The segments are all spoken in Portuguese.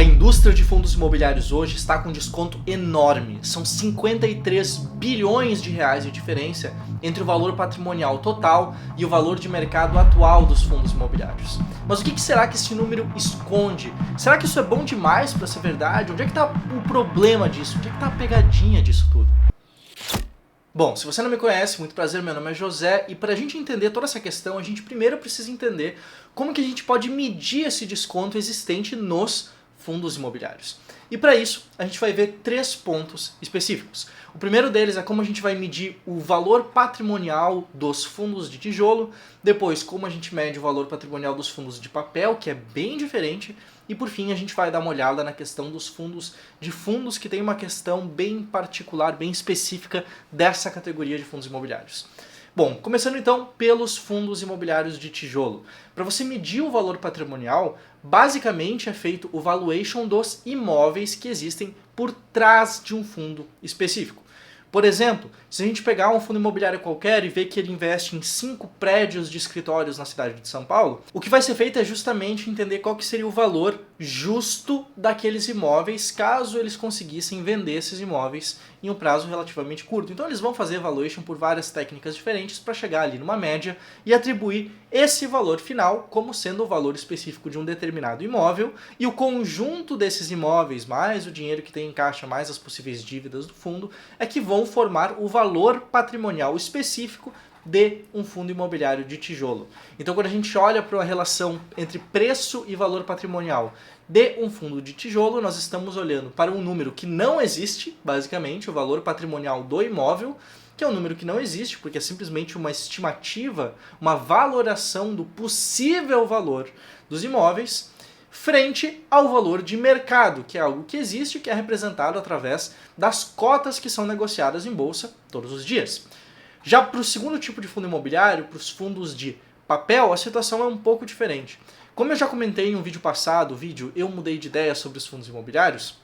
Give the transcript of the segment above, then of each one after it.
A indústria de fundos imobiliários hoje está com um desconto enorme. São 53 bilhões de reais de diferença entre o valor patrimonial total e o valor de mercado atual dos fundos imobiliários. Mas o que será que esse número esconde? Será que isso é bom demais para ser verdade? Onde é que está o problema disso? Onde é que está a pegadinha disso tudo? Bom, se você não me conhece, muito prazer, meu nome é José, e para a gente entender toda essa questão, a gente primeiro precisa entender como que a gente pode medir esse desconto existente nos fundos imobiliários. E para isso, a gente vai ver 3 pontos específicos. O primeiro deles é como a gente vai medir o valor patrimonial dos fundos de tijolo, depois como a gente mede o valor patrimonial dos fundos de papel, que é bem diferente, e por fim a gente vai dar uma olhada na questão dos fundos que tem uma questão bem particular, bem específica dessa categoria de fundos imobiliários. Bom, começando então pelos fundos imobiliários de tijolo. Para você medir o valor patrimonial, basicamente é feito o valuation dos imóveis que existem por trás de um fundo específico. Por exemplo, se a gente pegar um fundo imobiliário qualquer e ver que ele investe em 5 prédios de escritórios na cidade de São Paulo, o que vai ser feito é justamente entender qual que seria o valor justo daqueles imóveis caso eles conseguissem vender esses imóveis em um prazo relativamente curto. Então eles vão fazer valuation por várias técnicas diferentes para chegar ali numa média e atribuir esse valor final como sendo o valor específico de um determinado imóvel, e o conjunto desses imóveis, mais o dinheiro que tem em caixa, mais as possíveis dívidas do fundo, é que vão formar o valor patrimonial específico de um fundo imobiliário de tijolo. Então quando a gente olha para a relação entre preço e valor patrimonial de um fundo de tijolo, nós estamos olhando para um número que não existe, basicamente, o valor patrimonial do imóvel, que é um número que não existe, porque é simplesmente uma estimativa, uma valoração do possível valor dos imóveis, frente ao valor de mercado, que é algo que existe e que é representado através das cotas que são negociadas em bolsa todos os dias. Já para o segundo tipo de fundo imobiliário, para os fundos de papel, a situação é um pouco diferente. Como eu já comentei em um vídeo passado, Eu Mudei de Ideia sobre os fundos imobiliários,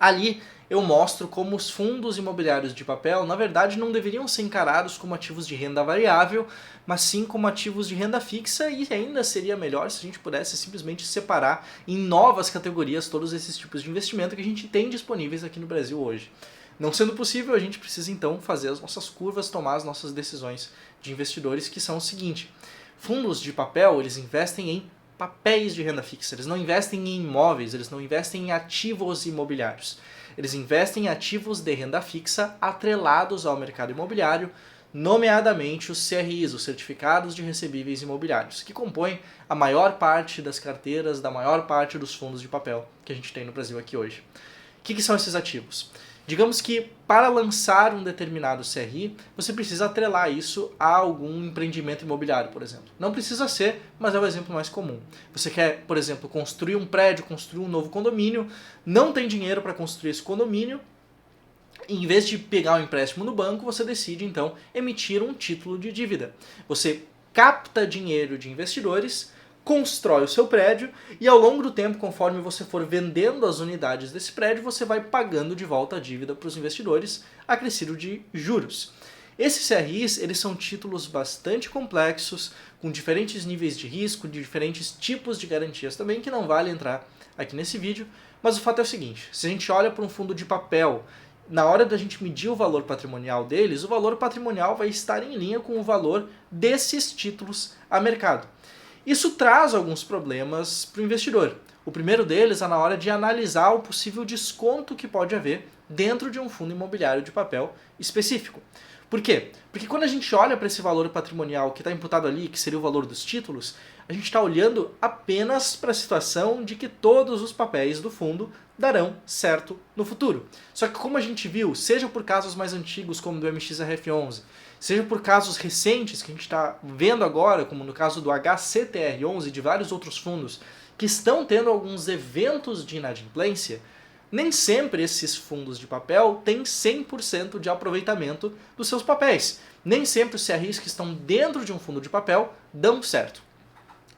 ali eu mostro como os fundos imobiliários de papel, na verdade, não deveriam ser encarados como ativos de renda variável, mas sim como ativos de renda fixa, e ainda seria melhor se a gente pudesse simplesmente separar em novas categorias todos esses tipos de investimento que a gente tem disponíveis aqui no Brasil hoje. Não sendo possível, a gente precisa então fazer as nossas curvas, tomar as nossas decisões de investidores, que são o seguinte: fundos de papel, eles investem em papéis de renda fixa, eles não investem em imóveis, eles não investem em ativos imobiliários. Eles investem em ativos de renda fixa atrelados ao mercado imobiliário, nomeadamente os CRIs, os Certificados de Recebíveis Imobiliários, que compõem a maior parte das carteiras, da maior parte dos fundos de papel que a gente tem no Brasil aqui hoje. O que são esses ativos? Digamos que para lançar um determinado CRI, você precisa atrelar isso a algum empreendimento imobiliário, por exemplo. Não precisa ser, mas é o exemplo mais comum. Você quer, por exemplo, construir um prédio, construir um novo condomínio, não tem dinheiro para construir esse condomínio, em vez de pegar um empréstimo no banco, você decide então emitir um título de dívida. Você capta dinheiro de investidores, constrói o seu prédio e ao longo do tempo, conforme você for vendendo as unidades desse prédio, você vai pagando de volta a dívida para os investidores, acrescido de juros. Esses CRIs, eles são títulos bastante complexos, com diferentes níveis de risco, de diferentes tipos de garantias também, que não vale entrar aqui nesse vídeo, mas o fato é o seguinte: se a gente olha para um fundo de papel, na hora da gente medir o valor patrimonial deles, o valor patrimonial vai estar em linha com o valor desses títulos a mercado. Isso traz alguns problemas para o investidor. O primeiro deles é na hora de analisar o possível desconto que pode haver dentro de um fundo imobiliário de papel específico. Por quê? Porque quando a gente olha para esse valor patrimonial que está imputado ali, que seria o valor dos títulos, a gente está olhando apenas para a situação de que todos os papéis do fundo darão certo no futuro. Só que como a gente viu, seja por casos mais antigos como do MXRF11, seja por casos recentes que a gente está vendo agora, como no caso do HCTR11 e de vários outros fundos que estão tendo alguns eventos de inadimplência, nem sempre esses fundos de papel têm 100% de aproveitamento dos seus papéis. Nem sempre os CRIs que estão dentro de um fundo de papel dão certo.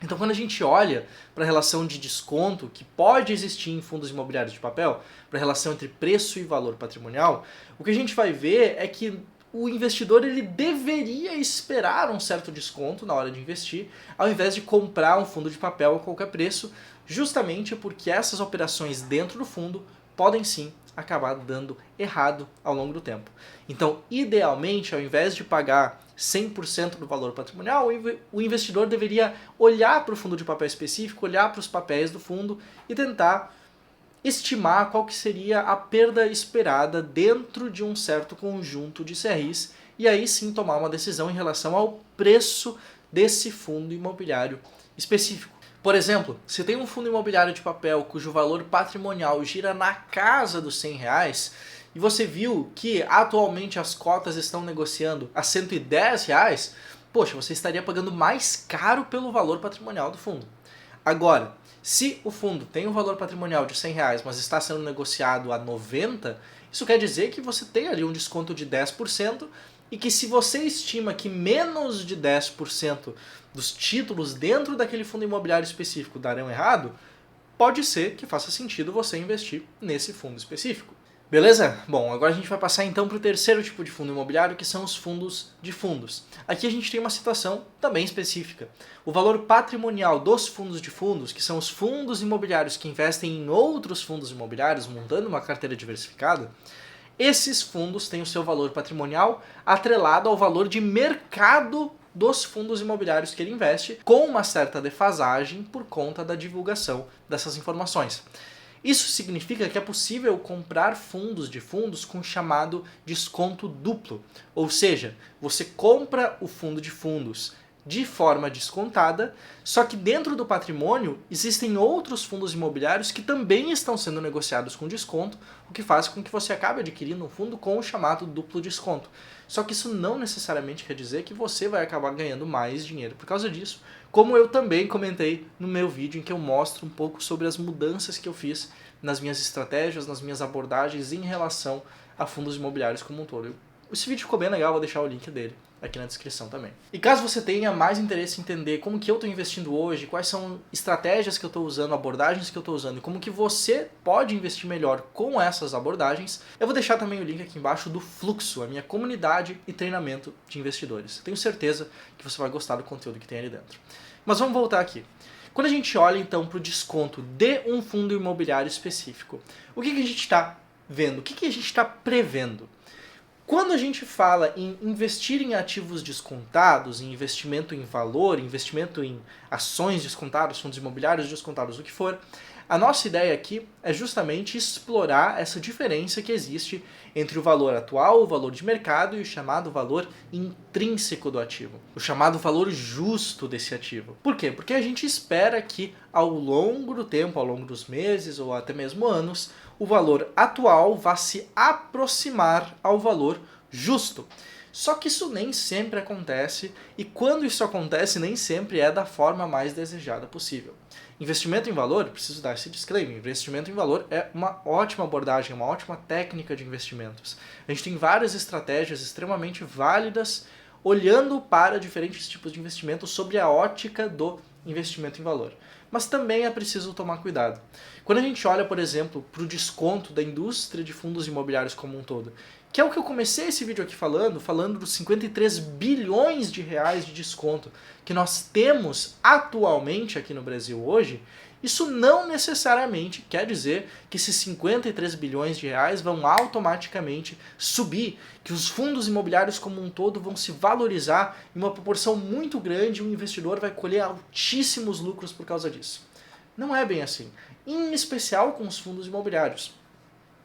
Então quando a gente olha para a relação de desconto que pode existir em fundos imobiliários de papel, para a relação entre preço e valor patrimonial, o que a gente vai ver é que o investidor ele deveria esperar um certo desconto na hora de investir, ao invés de comprar um fundo de papel a qualquer preço, justamente porque essas operações dentro do fundo podem sim acabar dando errado ao longo do tempo. Então, idealmente, ao invés de pagar 100% do valor patrimonial, o investidor deveria olhar para o fundo de papel específico, olhar para os papéis do fundo e tentar estimar qual que seria a perda esperada dentro de um certo conjunto de CRIs e aí sim tomar uma decisão em relação ao preço desse fundo imobiliário específico. Por exemplo, se tem um fundo imobiliário de papel cujo valor patrimonial gira na casa dos R$100 e você viu que atualmente as cotas estão negociando a R$110, poxa, você estaria pagando mais caro pelo valor patrimonial do fundo. Agora, se o fundo tem um valor patrimonial de R$100, mas está sendo negociado a 90, isso quer dizer que você tem ali um desconto de 10% e que se você estima que menos de 10% dos títulos dentro daquele fundo imobiliário específico darão errado, pode ser que faça sentido você investir nesse fundo específico. Beleza? Bom, agora a gente vai passar então para o terceiro tipo de fundo imobiliário, que são os fundos de fundos. Aqui a gente tem uma situação também específica. O valor patrimonial dos fundos de fundos, que são os fundos imobiliários que investem em outros fundos imobiliários, montando uma carteira diversificada, esses fundos têm o seu valor patrimonial atrelado ao valor de mercado dos fundos imobiliários que ele investe, com uma certa defasagem por conta da divulgação dessas informações. Isso significa que é possível comprar fundos de fundos com chamado desconto duplo, ou seja, você compra o fundo de fundos de forma descontada, só que dentro do patrimônio existem outros fundos imobiliários que também estão sendo negociados com desconto, o que faz com que você acabe adquirindo um fundo com o chamado duplo desconto. Só que isso não necessariamente quer dizer que você vai acabar ganhando mais dinheiro por causa disso, como eu também comentei no meu vídeo em que eu mostro um pouco sobre as mudanças que eu fiz nas minhas estratégias, nas minhas abordagens em relação a fundos imobiliários como um todo. Esse vídeo ficou bem legal, vou deixar o link dele aqui na descrição também. E caso você tenha mais interesse em entender como que eu estou investindo hoje, quais são estratégias que eu estou usando, abordagens que eu estou usando e como que você pode investir melhor com essas abordagens, eu vou deixar também o link aqui embaixo do Fluxo, a minha comunidade e treinamento de investidores. Tenho certeza que você vai gostar do conteúdo que tem ali dentro. Mas vamos voltar aqui. Quando a gente olha então para o desconto de um fundo imobiliário específico, o que a gente está vendo? O que a gente está prevendo? Quando a gente fala em investir em ativos descontados, em investimento em valor, investimento em ações descontadas, fundos imobiliários descontados, o que for, a nossa ideia aqui é justamente explorar essa diferença que existe entre o valor atual, o valor de mercado e o chamado valor intrínseco do ativo, o chamado valor justo desse ativo. Por quê? Porque a gente espera que ao longo do tempo, ao longo dos meses ou até mesmo anos, o valor atual vá se aproximar ao valor justo. Só que isso nem sempre acontece e quando isso acontece nem sempre é da forma mais desejada possível. Investimento em valor, preciso dar esse disclaimer, investimento em valor é uma ótima abordagem, uma ótima técnica de investimentos. A gente tem várias estratégias extremamente válidas olhando para diferentes tipos de investimento sob a ótica do investimento em valor. Mas também é preciso tomar cuidado. Quando a gente olha, por exemplo, para o desconto da indústria de fundos imobiliários como um todo, que é o que eu comecei esse vídeo aqui falando dos 53 bilhões de reais de desconto que nós temos atualmente aqui no Brasil hoje, isso não necessariamente quer dizer que esses 53 bilhões de reais vão automaticamente subir, que os fundos imobiliários como um todo vão se valorizar em uma proporção muito grande e o investidor vai colher altíssimos lucros por causa disso. Não é bem assim, em especial com os fundos imobiliários.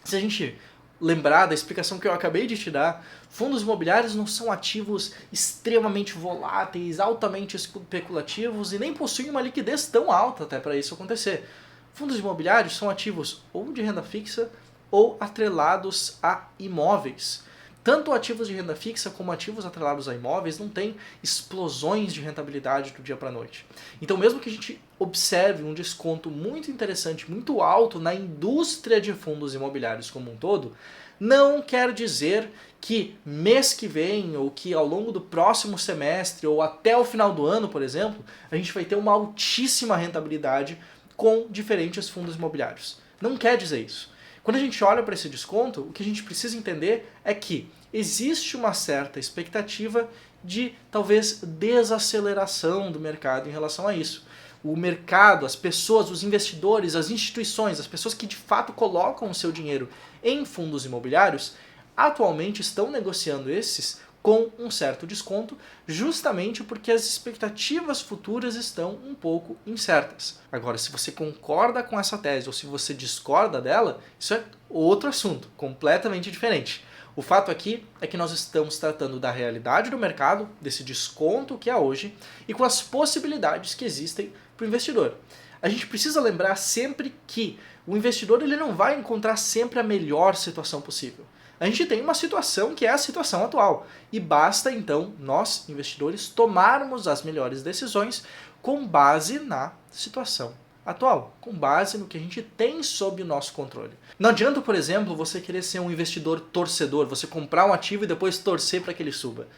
Se a gente lembrar da explicação que eu acabei de te dar, fundos imobiliários não são ativos extremamente voláteis, altamente especulativos e nem possuem uma liquidez tão alta até para isso acontecer. Fundos imobiliários são ativos ou de renda fixa ou atrelados a imóveis. Tanto ativos de renda fixa como ativos atrelados a imóveis não têm explosões de rentabilidade do dia para a noite. Então mesmo que a gente observe um desconto muito interessante, muito alto na indústria de fundos imobiliários como um todo, não quer dizer que mês que vem ou que ao longo do próximo semestre ou até o final do ano, por exemplo, a gente vai ter uma altíssima rentabilidade com diferentes fundos imobiliários. Não quer dizer isso. Quando a gente olha para esse desconto, o que a gente precisa entender é que existe uma certa expectativa de talvez desaceleração do mercado em relação a isso. O mercado, as pessoas, os investidores, as instituições, as pessoas que de fato colocam o seu dinheiro em fundos imobiliários, atualmente estão negociando esses com um certo desconto, justamente porque as expectativas futuras estão um pouco incertas. Agora, se você concorda com essa tese ou se você discorda dela, isso é outro assunto, completamente diferente. O fato aqui é que nós estamos tratando da realidade do mercado, desse desconto que há hoje, e com as possibilidades que existem para o investidor. A gente precisa lembrar sempre que o investidor ele não vai encontrar sempre a melhor situação possível. A gente tem uma situação que é a situação atual, e basta então nós, investidores, tomarmos as melhores decisões com base na situação atual, com base no que a gente tem sob o nosso controle. Não adianta, por exemplo, você querer ser um investidor torcedor, você comprar um ativo e depois torcer para que ele suba.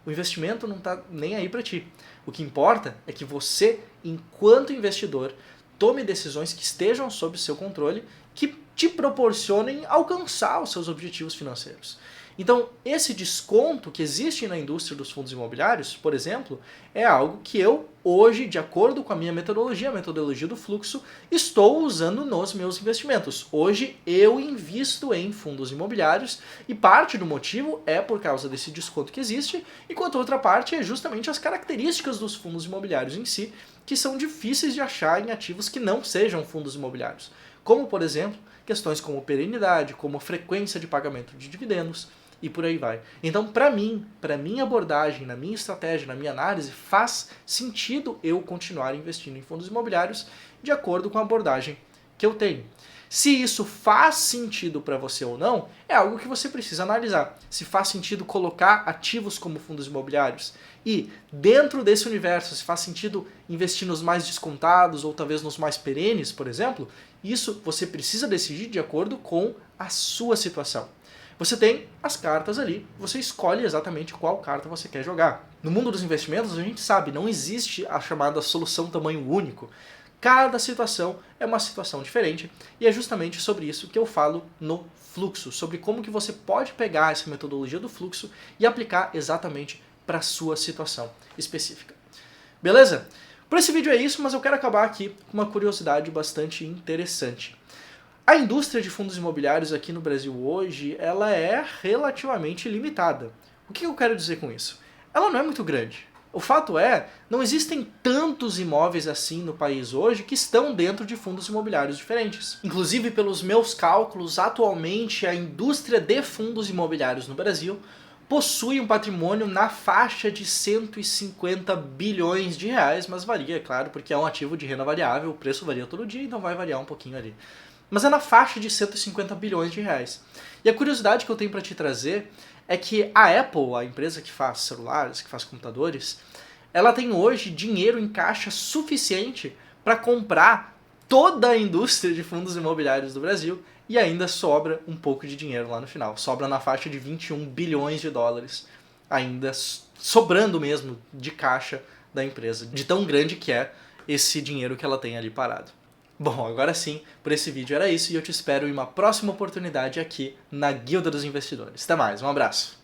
O investimento não está nem aí para ti. O que importa é que você, enquanto investidor, tome decisões que estejam sob seu controle, que te proporcionem alcançar os seus objetivos financeiros. Então, esse desconto que existe na indústria dos fundos imobiliários, por exemplo, é algo que eu, hoje, de acordo com a minha metodologia, a metodologia do fluxo, estou usando nos meus investimentos. Hoje, eu invisto em fundos imobiliários e parte do motivo é por causa desse desconto que existe, enquanto outra parte é justamente as características dos fundos imobiliários em si, que são difíceis de achar em ativos que não sejam fundos imobiliários. Como, por exemplo, questões como perenidade, como frequência de pagamento de dividendos, e por aí vai. Então, para mim, para minha abordagem, na minha estratégia, na minha análise, faz sentido eu continuar investindo em fundos imobiliários de acordo com a abordagem que eu tenho. Se isso faz sentido para você ou não, é algo que você precisa analisar. Se faz sentido colocar ativos como fundos imobiliários e, dentro desse universo, se faz sentido investir nos mais descontados ou talvez nos mais perenes, por exemplo, isso você precisa decidir de acordo com a sua situação. Você tem as cartas ali, você escolhe exatamente qual carta você quer jogar. No mundo dos investimentos, a gente sabe, não existe a chamada solução tamanho único. Cada situação é uma situação diferente e é justamente sobre isso que eu falo no fluxo, sobre como que você pode pegar essa metodologia do fluxo e aplicar exatamente para a sua situação específica. Beleza? Por esse vídeo é isso, mas eu quero acabar aqui com uma curiosidade bastante interessante. A indústria de fundos imobiliários aqui no Brasil hoje, ela é relativamente limitada. O que eu quero dizer com isso? Ela não é muito grande. O fato é, não existem tantos imóveis assim no país hoje que estão dentro de fundos imobiliários diferentes. Inclusive, pelos meus cálculos, atualmente a indústria de fundos imobiliários no Brasil possui um patrimônio na faixa de 150 bilhões de reais, mas varia, claro, porque é um ativo de renda variável, o preço varia todo dia, então vai variar um pouquinho ali. Mas é na faixa de 150 bilhões de reais. E a curiosidade que eu tenho para te trazer é que a Apple, a empresa que faz celulares, que faz computadores, ela tem hoje dinheiro em caixa suficiente para comprar toda a indústria de fundos imobiliários do Brasil e ainda sobra um pouco de dinheiro lá no final. Sobra na faixa de 21 bilhões de dólares, ainda sobrando mesmo de caixa da empresa, de tão grande que é esse dinheiro que ela tem ali parado. Bom, agora sim, por esse vídeo era isso e eu te espero em uma próxima oportunidade aqui na Guilda dos Investidores. Até mais, um abraço!